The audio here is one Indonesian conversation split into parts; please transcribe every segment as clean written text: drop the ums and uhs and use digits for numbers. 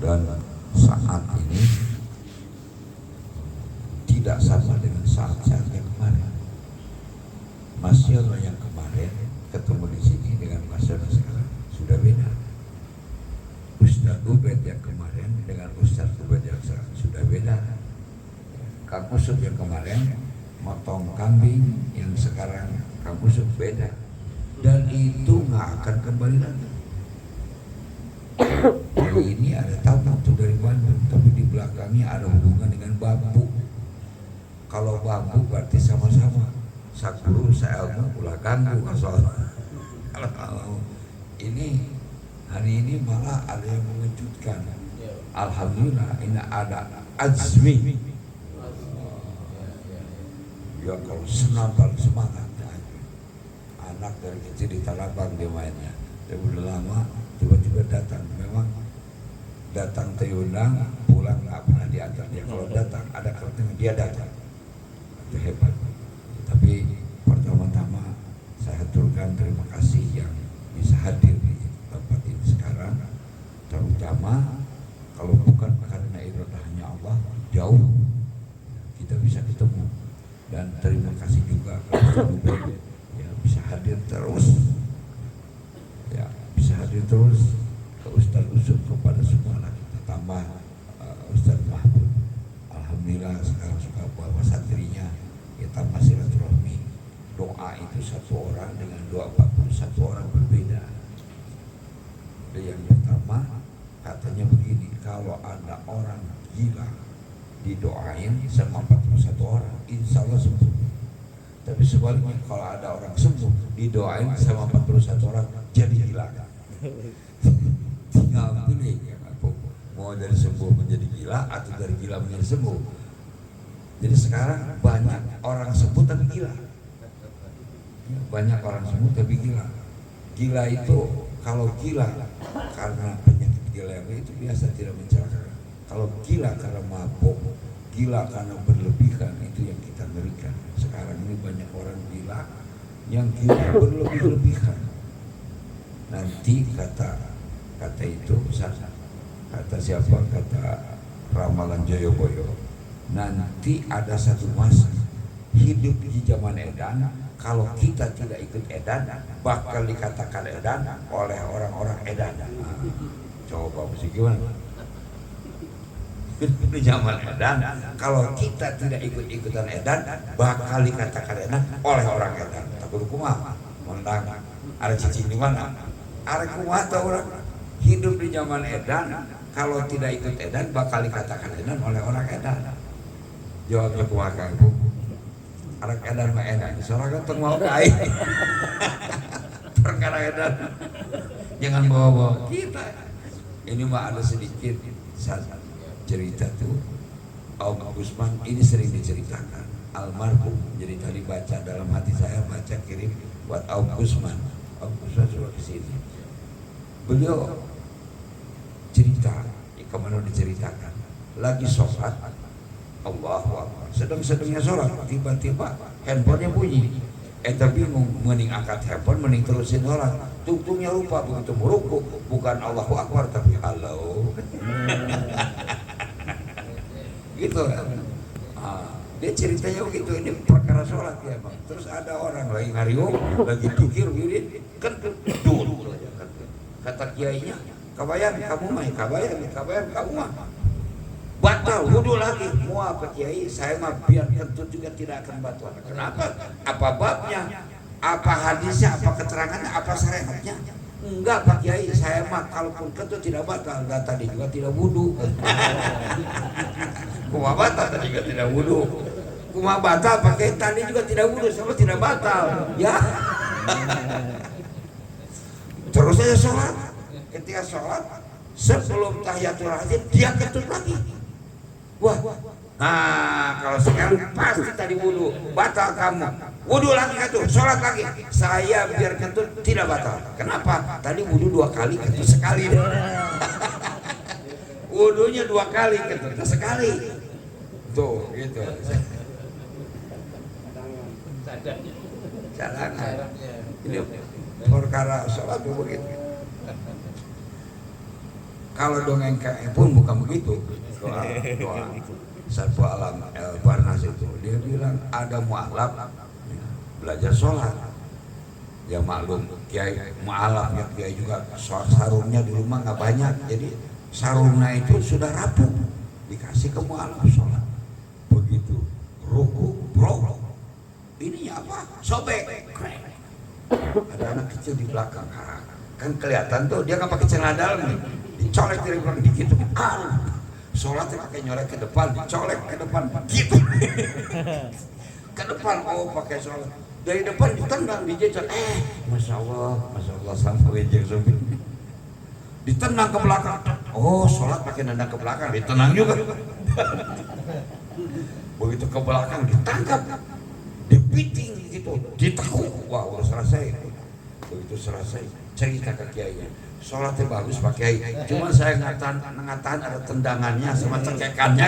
Dan saat ini tidak sama dengan saat-saat yang kemarin. Mas Yono yang kemarin ketemu di sini dengan Mas Yono sekarang sudah beda. Ustaz Ubed yang kemarin dengan Ustaz Ubed yang sekarang sudah beda. Kang Usuk yang kemarin motong kambing, yang sekarang Kang Usuk beda. Dan itu nggak akan kembali lagi. Hari ini ada tamu tuh dari Bandung, tapi di belakangnya ada hubungan dengan bambu. Kalau bambu berarti sama-sama sakuru saelmu ulah ganggu soalnya. Kalau ini hari ini malah ada yang mengejutkan. Alhamdulillah ini ada Azmi. Ya kalau senambal semangat. Anak dari kecil di Talabang dia mainnya. Dia udah lama tiba-tiba datang. Memang datang terundang, pulang nggak pernah diantar dia. Kalau datang ada keretanya dia datang. Itu hebat. Tapi pertama-tama saya aturkan terima kasih yang bisa hadir di tempat ini sekarang. Terutama kalau bukan karena iradahnya Allah, jauh kita bisa ketemu. Dan terima kasih juga kepada ya bisa hadir terus, ya bisa hadir terus ke Ustaz Usuk, kepada semua anak kita, tambah Ustaz Mahmud. Alhamdulillah sekarang suka bawa santrinya, kita masih silaturahmi. Doa itu satu orang dengan doa 41 orang berbeda. Dan yang pertama katanya begini, kalau ada orang gila didoain sama 41 orang, insya Allah sembuh. Tapi sebaliknya kalau ada orang sembuh didoain sama 41 orang jadi gila. Tinggal pilih ya, mau dari sembuh menjadi gila atau dari gila menjadi sembuh. Jadi sekarang banyak orang sembuh tapi gila. Banyak orang sembuh tapi gila. Gila itu kalau gila karena penyakit gila itu biasa tidak mencelakakan. Kalau gila karena mabuk, gila karena berlebihan, itu yang kita ngerikan. Sekarang ini banyak orang gila yang gila berlebih-lebihan. Nanti kata itu kata siapa, kata ramalan Joyoboyo, nanti ada satu masa hidup di zaman edan, kalau kita tidak ikut edan bakal dikatakan edan oleh orang-orang edan. Nah, coba mesti gimana? Di zaman edan, kalau kita tidak ikut-ikutan edan bakal dikatakan edan oleh orang edan. Takut kumaha mondang ada cicing di mana? Ada kumaha tahu orang hidup di zaman edan, kalau tidak ikut edan bakal dikatakan edan oleh orang edan. Jawabnya kumaha Kang Bu? Anak edan mah edan, sorangan teu mau kai. Perkara edan jangan bawa-bawa kita. Ini mah ada sedikit cerita tuh Om Gusman, ini sering diceritakan almarhum. Jadi tadi baca dalam hati saya, baca kirim buat Om Gusman. Om Gusman sudah kesini. Beliau cerita, kemana diceritakan lagi sholat, Allahu Akbar, sedang-sedangnya sholat, tiba-tiba handphonenya bunyi. Bingung, mending angkat handphone, mending terusin sholat. Tungtungnya lupa, begitu meruku bukan Allahu Akbar tapi halo. Gitu kan. Dia ceritanya begitu, ini perkara sholat ya bang. Terus ada orang lagi ngariung, lagi pikir begini, kan dulu kata kiainya, kabayan kamu mah, kabayan kamu mah batal wudhu lagi. Mau apa kiai? Saya mah biar kentut juga tidak akan batal. Kenapa? Apa babnya? Apa hadisnya? Apa keterangannya? Apa syariatnya? Enggak Pak Kiai, saya mah kalaupun kentut tidak batal, dan tadi juga tidak wudhu. Kuma batal tadi juga tidak wudhu. Kuma batal pakai tadi juga tidak wudhu, sama tidak batal. Ya. Terus saya sholat. Ketika sholat, sebelum tahiyatul masjid dia kentut lagi. Wah, nah kalau sekarang pasti tadi wudhu, batal kamu. Wudhu lagi kentut, sholat lagi. Saya biar kentut tidak batal. Kenapa? Tadi wudhu 2 kali, kentut sekali. Wudhunya 2 kali, kentutnya sekali. Tuh, gitu. Cadangan. Ini perkara sholat begitu. Kalau dongeng pun bukan begitu. Doa Satwa Alam Barnas itu dia bilang ada mualaf ya, belajar sholat. Ya maklum kiai mualaf ya, kiai juga sarungnya di rumah nggak banyak, jadi sarungnya itu sudah rapuh, dikasih ke mualaf sholat. Begitu ruku bro, ini apa? Sobek. Ada anak kecil di belakang, kan kelihatan tuh dia nggak pakai celana dalam nih, dicolek dari belakang dikit, sholatnya pakai nyolek ke depan, dicolek ke depan, gitu. Ke depan, oh pakai sholat dari depan ditendang, dijejer, masya Allah sampai jeng zombie, ditendang ke belakang, oh sholat pakai nendang ke belakang, ditendang juga. Begitu ke belakang ditangkap, dipiting gitu, ditekuk, wah udah selesai. Begitu selesai cerita ke kiainya, sholatnya bagus Pak Kiai, cuma saya ngatahan ada tendangannya sama cekekannya.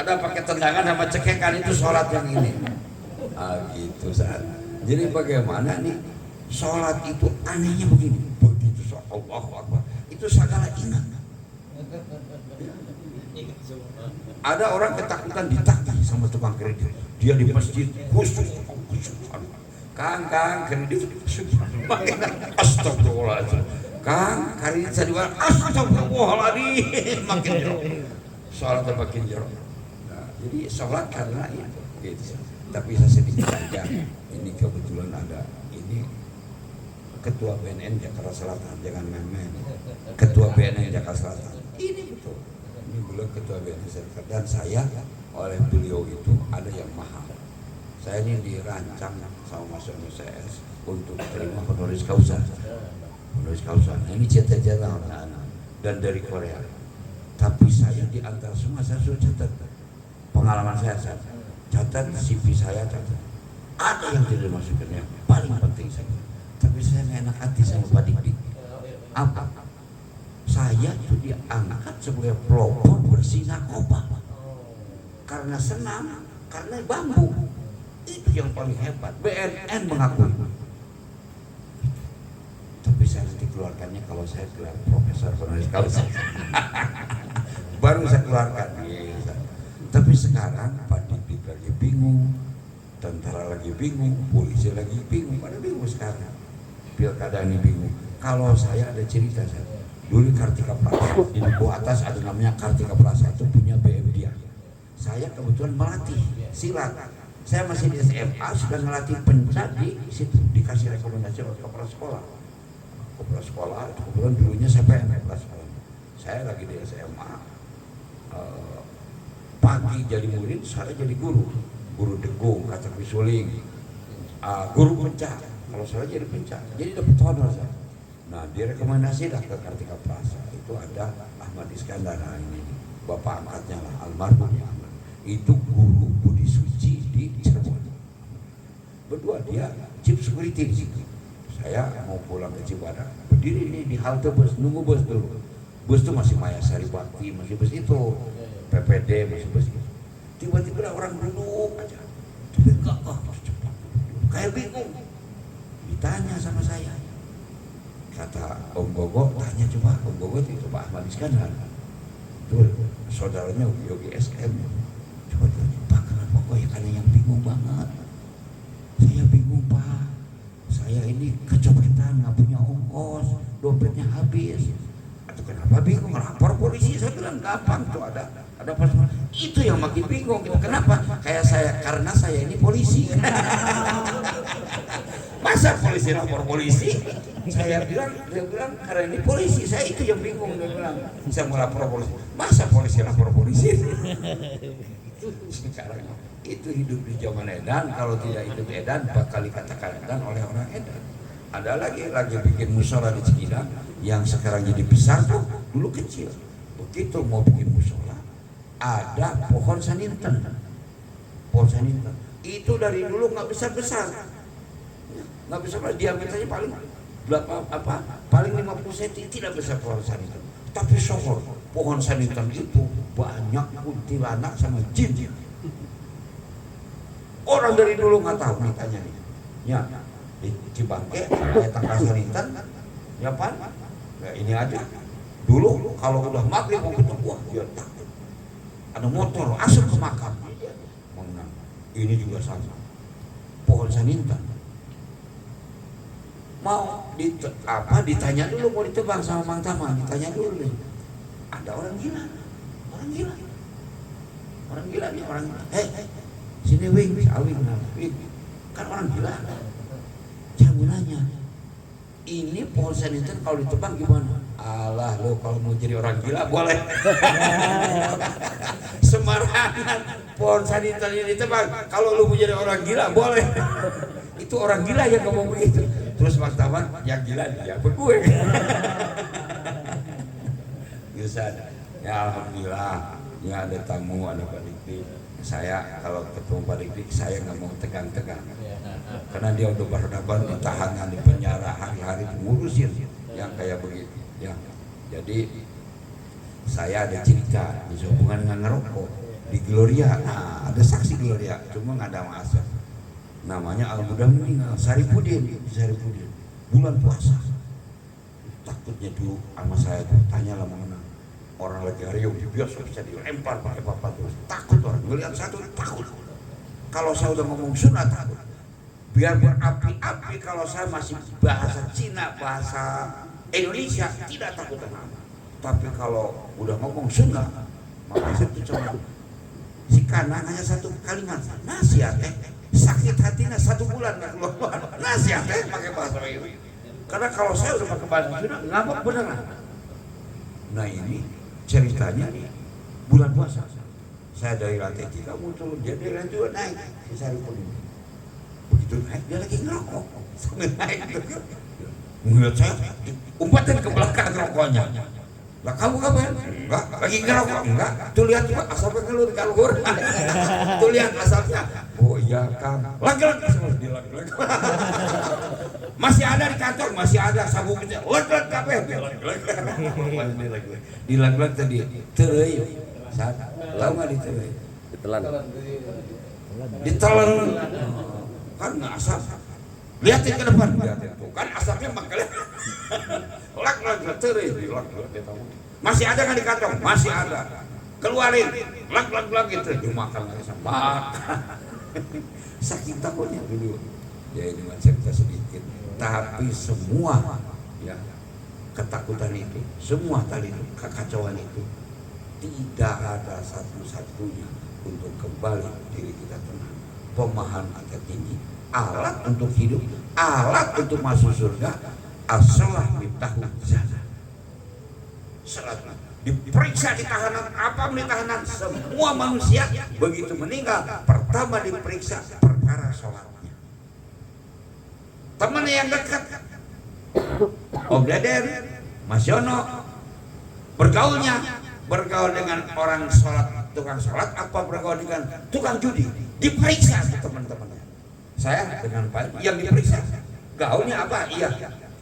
Ada pakai tendangan sama cekekan, itu sholat yang ini. Gitu saat. Jadi bagaimana nih sholat itu anehnya begini, begitu sholat Allahu Akbar itu segala ingat. Ada orang ketakutan ditagih sama tukang kredit, dia di masjid khusus, Kang kredit, astagfirullahaladzim, Kang kredit saya juga, astagfirullahaladzim, makin jauh, sholatnya makin jauh. Nah, jadi sholat karena itu, gitu. Tapi saya sedikit aja, ini kebetulan ada ini Ketua BNN Jakarta Selatan, jangan main-main. Ketua BNN Jakarta Selatan, ini betul. Ini beliau Ketua BNN Jakarta, dan saya oleh beliau itu ada yang mahal. Saya ini dirancang sama Mas CS untuk terima honoris causa. Honoris causa. Ini cita-cita anak-anak dan dari Korea. Tapi saya di antara semua saya sudah catat pengalaman saya catat CV saya catat. Ada yang tidak dimasukin, yang paling penting saya. Tapi saya nggak enak hati sama Pak Dik. Apa? Saya itu diangkat sebagai pelopor bersih narkoba. Karena senam, karena bambu. Itu yang paling hebat. BNN mengakui. Tapi saya nanti keluarkannya kalau saya keluar profesor honoris causa. Baru saya keluarkan. Tapi sekarang Pak Dik lagi bingung, tentara lagi bingung, polisi lagi bingung, pada bingung sekarang. Pilkada ini bingung. Kalau saya ada cerita saya. Dulu Kartika Prasa di Duku Atas ada namanya Kartika Prasa, itu punya BM dia. Saya kebetulan melatih silat. Saya masih di SMA sudah melatih pencak di situ, dikasih rekomendasi oleh kepala sekolah. Kepala sekolah itu kebetulan dulunya saya pengen kepala sekolah. Saya lagi di SMA, pagi jadi murid, sore jadi guru degung, katak bisuling, guru pencak. Kalau saya jadi pencak, jadi dapat honor saya. Nah, direkomendasi dah ke Kartika Prasa. Itu ada Ahmad Iskandar, ini bapak angkatnya lah, almarhum ya. Itu guru Budi Suci di Cirebon. Berdua dia chief security di situ. Saya mau pulang ke Cibadak, berdiri ini di halte bus, nunggu bus dulu. Bus itu masih Mayasari Bakti, masih bus itu, PPD masih bus itu. Tiba-tiba ada orang duduk aja, tapi cepat, kayak bingung. Ditanya sama saya, kata Om Gogo, tanya coba Om Gogo itu Pak Ahmad Iskandar, itu saudaranya Yogi SM. Coba tanya, Pak kenapa kok ya, karena yang bingung banget. Saya bingung Pak, saya ini kecopetan, nggak punya ongkos, dompetnya habis. Atau kenapa bingung? Lapor polisi. Saya bilang gampang tuh, ada pas. Itu yang makin bingung gitu. Kenapa? Kayak saya, karena saya ini polisi. Masa polisi lapor polisi? Dia bilang karena ini polisi. Saya itu yang bingung. Dia bilang saya mau lapor polisi. Masa polisi lapor polisi? Sekarang itu hidup di zaman edan. Kalau tidak hidup edan bakal dikatakan edan oleh orang edan. Ada lagi bikin musola di Cikidang yang sekarang jadi besar tuh, dulu kecil. Begitu mau bikin musola, ada pohon saninten. Pohon saninten itu dari dulu nggak besar, nggak besar, diameternya paling paling 50 cm, tidak besar pohon saninten. Tapi sohor pohon saninten itu banyak kuntilanak sama jin. Orang dari dulu nggak tahu, nih tanya nih, ya di Cibangke ada tangga saninten, ya Pan, Nah, ini aja. Dulu kalau udah maghrib mau ketemu, wah dia takut. Ada motor asap ke makam. Menang. Ini juga sama. Pohon sanintan. Mau ditanya dulu mau ditebang sama Mang Tama, ditanya dulu nih. Ada orang gila. Orang gila nih, orang gila. Sini Wing, kan orang gila. Jangan nanya. Ini pohon sanintan kalau ditebang gimana? Alah lo kalau mau jadi orang gila boleh. Sembarangan pohon sanintan ini ditebang. Kalau lo mau jadi orang gila boleh. Itu orang gila yang ngomong begitu. Terus Mas Taman yang gila dia gue. Bisa. Ya alhamdulillah. Ya ada tamu, ada Pak Dikdik. Saya kalau ketemu Pak Dikdik saya nggak mau tegang-tegang. Karena dia udah berhadapan di tahanan, di penjara hari-hari ngurusin yang kayak begitu. Ya. Jadi saya ada cerita di hubungan dengan ngerokok di Gloria. Nah, ada saksi Gloria, cuma nggak ada masa. Namanya Al-Mudah meninggal, Saripudin, bulan puasa. Takutnya dulu sama saya tuh, tanya lah mengenang orang lagi harium biasa bisa dilempar pakai papan terus. Takut orang, ngeliat satu takut. Kalau saya udah ngomong sunat takut. Biar berapi-api kalau saya masih bahasa Cina, bahasa Indonesia tidak takut tenang. Tapi kalau udah ngomong sunat, maka saya tuh cuma si kanan hanya satu kalimat, nasihat sakit hatinya 1 bulan nggak keluar. Nasihat pakai bahasa itu. Karena kalau saya udah pakai bahasa Sunda ngambek beneran. Nah ini ceritanya bulan puasa. Saya dari lantai 3 muncul, dia dari lantai 2 naik. Si Saripudin. Begitu naik dia lagi ngerokok. Sambil naik ngeliat saya, umpatin ke belakang rokoknya. Lah kamu ngapain? Enggak, lagi ngerokok. Enggak, tuh lihat juga asapnya keluar. Tuh lihat asapnya. Oh iya Kang. Lagi-lagi dilag-lag. Masih ada di kantor, masih ada sabuknya. Lag-lag kabeh. Dilag-lag tadi. Teuy. Saat tahu enggak diteuy? Ditelan. Kan enggak asap. Lihatin ke depan. Lihatin tuh. Kan asapnya makanya. Lag-lag teuy. Masih ada kan di kantong? Masih ada. Keluarin. Lag-lag gitu. Dimakan lagi sama. Saking takutnya dulu. Ya ini cerita sedikit. Tapi semua ya ketakutan itu, semua tadi itu, kekacauan itu tidak ada satu-satunya untuk kembali diri kita tenang. Pemahaman tertinggi, alat untuk hidup, alat untuk masuk surga. As-salah miftahu jannah. Salat diperiksa di tahanan, apa di tahanan? Semua manusia begitu meninggal pertama diperiksa perkara sholatnya. Teman yang dekat, Om Deden, Mas Yono, bergaul dengan orang sholat, tukang sholat, apa bergaul dengan tukang judi, diperiksa teman-temannya. Saya dengan Pak yang diperiksa, gaulnya apa? Iya,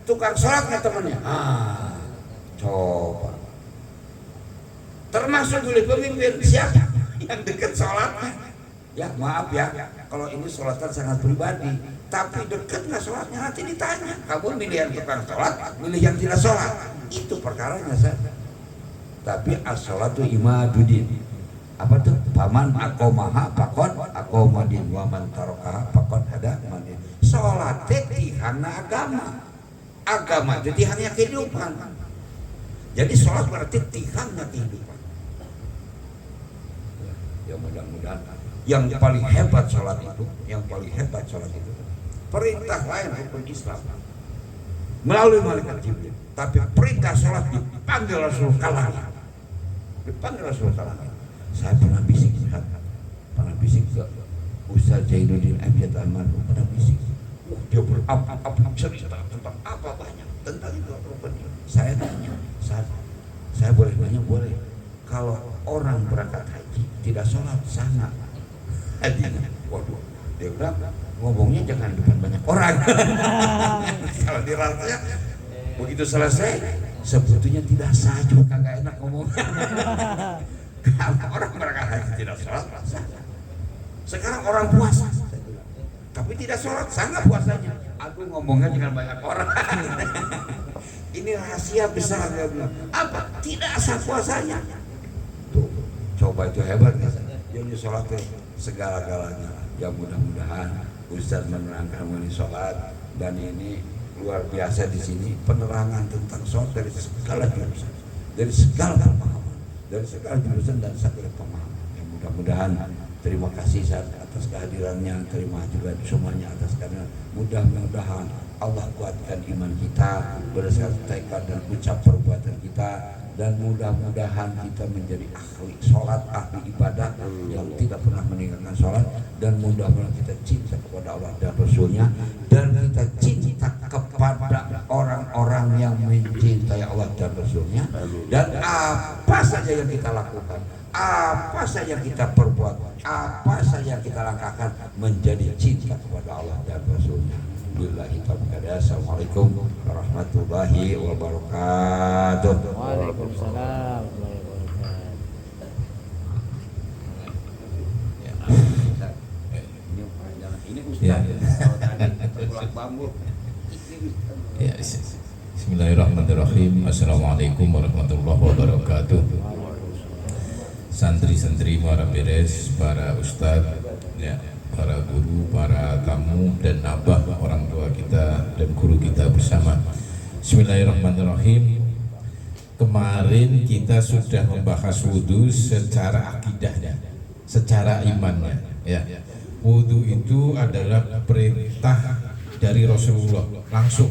tukang sholatnya temannya. Coba. Termasuk oleh pemimpin siapa yang dekat sholatnya? Ya maaf ya, kalau ini sholatnya sangat pribadi, tapi dekat nggak sholatnya nanti ditanya. Kamu milih yang tukang sholat, milih yang tidak sholat, itu perkaranya saya. Tapi as-sholatu imaduddin. Apa tuh? Paman aqomaha pakon aqomadin, waman tarokaha pakon hada madin. Sholat itu karena agama jadi hanya kehidupan. Jadi sholat berarti tihannya kehidupan. Ya mudah-mudahan yang paling hebat sholat itu, perintah lain rukun Islam melalui malaikat Jibril, tapi perintah sholat dipanggil Rasul kalangan. Saya pernah bisik ke Ustaz Zainuddin Abidin Ahmad, pernah bisik. Dia berapa cerita tentang apa banyak tentang itu rukun. Saya tanya, saya boleh nanya? Boleh. Kalau orang berangkat haji tidak sholat sana hajinya, waduh, dia bilang ngomongnya jangan depan banyak orang. Kalau dirasanya begitu selesai sebetulnya tidak sah, juga kagak enak ngomongnya. Kalau orang berangkat haji tidak sholat sana. Sekarang orang puasa tapi tidak sholat sana puasanya. Aku ngomongnya jangan banyak orang. Ini rahasia besar, dia bilang. Apa? Tidak asal puasanya. Tuh, coba itu hebatnya. Jadi sholat segala-galanya. Ya mudah-mudahan Ustaz menerangkan mengenai sholat, dan ini luar biasa di sini penerangan tentang sholat dari segala jurusan, dari segala pemahaman, dari segala jurusan dan segala pemahaman. Ya, mudah-mudahan terima kasih atas kehadirannya, terima juga semuanya atas kehadiran. Mudah-mudahan Allah kuatkan iman kita berdasarkan tekad dan ucap perbuatan kita, dan mudah-mudahan kita menjadi ahli sholat, ahli ibadah yang tidak pernah meninggalkan sholat, dan mudah-mudahan kita cinta kepada Allah dan Rasulnya, dan kita cinta kepada orang-orang yang mencintai Allah dan Rasulnya, dan apa saja yang kita lakukan, apa saja kita perbuat, apa saja kita langkahkan menjadi cinta kepada Allah dan Rasulnya. Billahi taufiq. Assalamualaikum warahmatullahi wabarakatuh. Waalaikumsalam warahmatullahi wabarakatuh. Ini Ustaz, kalau tadi terpulang bambu. Ya, Bismillahirrahmanirrahim. Assalamualaikum warahmatullahi wabarakatuh. Santri-santri para beres, para ustadz, ya, para guru, para tamu dan abah, orang tua kita dan guru kita bersama. Bismillahirrahmanirrahim. Kemarin kita sudah membahas wudhu secara akidahnya, secara imannya. Ya, wudhu itu adalah perintah dari Rasulullah langsung.